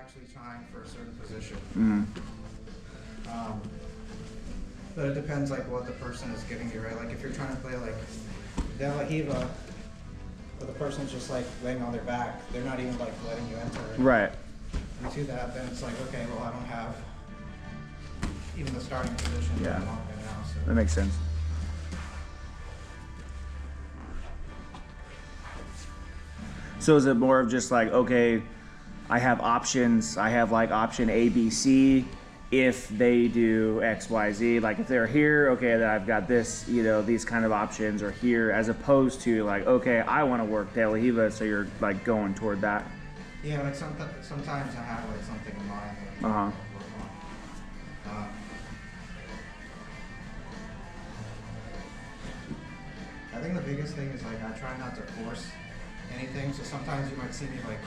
actually trying for a certain position. Mm-hmm. But it depends like what the person is giving you, right? Like if you're trying to play like De La Hiva, but the person's just like laying on their back, they're not even like letting you enter it. Right. You do that, then it's like, okay, well I don't have even the starting position that I want right now. So. That makes sense. So is it more of just like, okay, I have options, I have like option A, B, C, if they do X, Y, Z, like if they're here, okay, then I've got this, you know, these kind of options, or here, as opposed to like, okay, I want to work De La Hiva, so you're like going toward that. Yeah, like sometimes I have like something in mind that Uh-huh. I work on. I think the biggest thing is like I try not to force anything, so sometimes you might see me like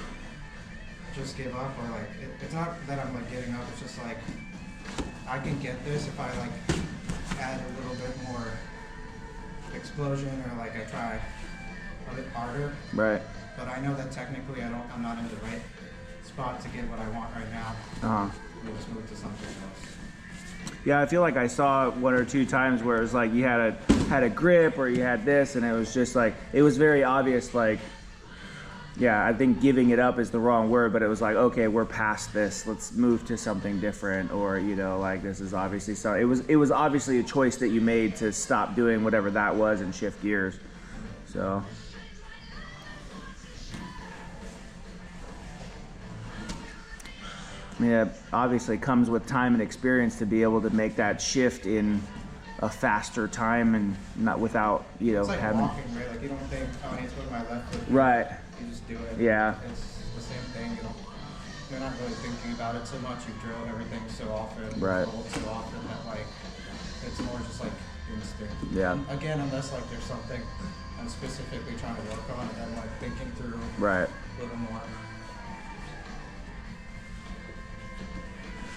just give up, or like it's not that I'm like giving up, it's just like I can get this if I like add a little bit more explosion, or like I try a bit harder. Right. But I know that technically I'm not in the right spot to get what I want right now. Uh-huh. We'll just move to something else. Yeah, I feel like I saw one or two times where it was like you had a grip, or you had this, and it was just like, it was very obvious, like, yeah, I think giving it up is the wrong word, but it was like, okay, we're past this, let's move to something different, or, you know, like this is obviously, so it was obviously a choice that you made to stop doing whatever that was and shift gears. So yeah, obviously comes with time and experience to be able to make that shift in a faster time, and not without, you know, it's like having walking, right? Like you don't think, oh, I need to go to my left foot. Right. You just do it. Yeah. It's the same thing. You're not really thinking about it so much. You've drilled everything so often, Right. rolled so often that like it's more just like instinct. Yeah. And again, unless like there's something I'm specifically trying to work on, and I'm like thinking through Right. a little more.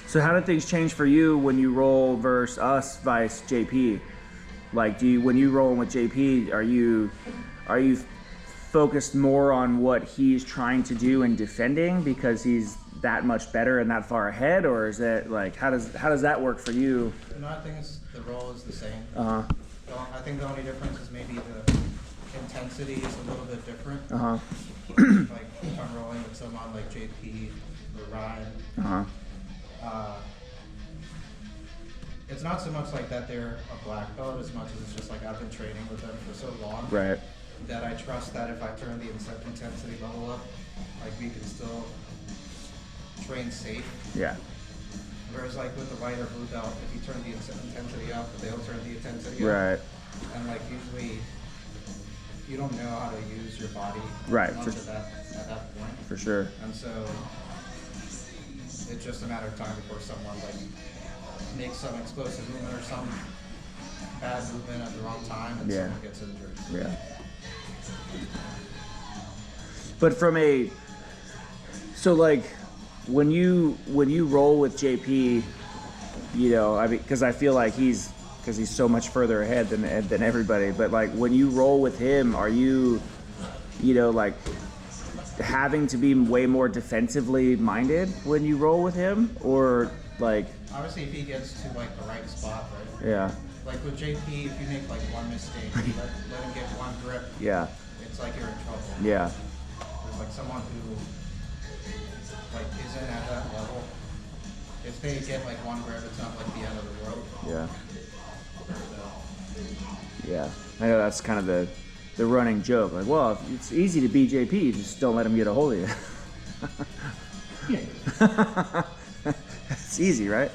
So how did things change for you when you roll versus us vice JP? Like, when you roll with JP, are you focused more on what he's trying to do in defending because he's that much better and that far ahead, or is it like, how does that work for you? No, I think the role is the same. Uh-huh. I think the only difference is maybe the intensity is a little bit different. Uh-huh. Like if I'm rolling with someone like JP or Ryan, Uh-huh. it's not so much like that they're a black belt as much as it's just like I've been training with them for so long, Right. that I trust that if I turn the intensity level up, like we can still train safe. Yeah. Whereas like with the white or blue belt, if you turn the intensity up, they'll turn the intensity up. Right. And like usually you don't know how to use your body Right. much at that point. For sure. And so it's just a matter of time before someone like makes some explosive movement or some bad movement at the wrong time, and Yeah. someone gets injured. Yeah. But so like when you roll with JP, you know, I mean, because I feel like he's so much further ahead than everybody. But like when you roll with him, are you know, like having to be way more defensively minded when you roll with him, or like? Obviously, if he gets to like the right spot, right? Yeah. Like with JP, if you make like one mistake, you let him get one grip, Yeah. it's like you're in trouble. Yeah. There's like someone who like isn't at that level. If they get like one grip, it's not like the end of the world. Yeah. So, Yeah. I know that's kind of the running joke. Like, well, if it's easy to beat JP, just don't let him get a hold of you. It's easy, right?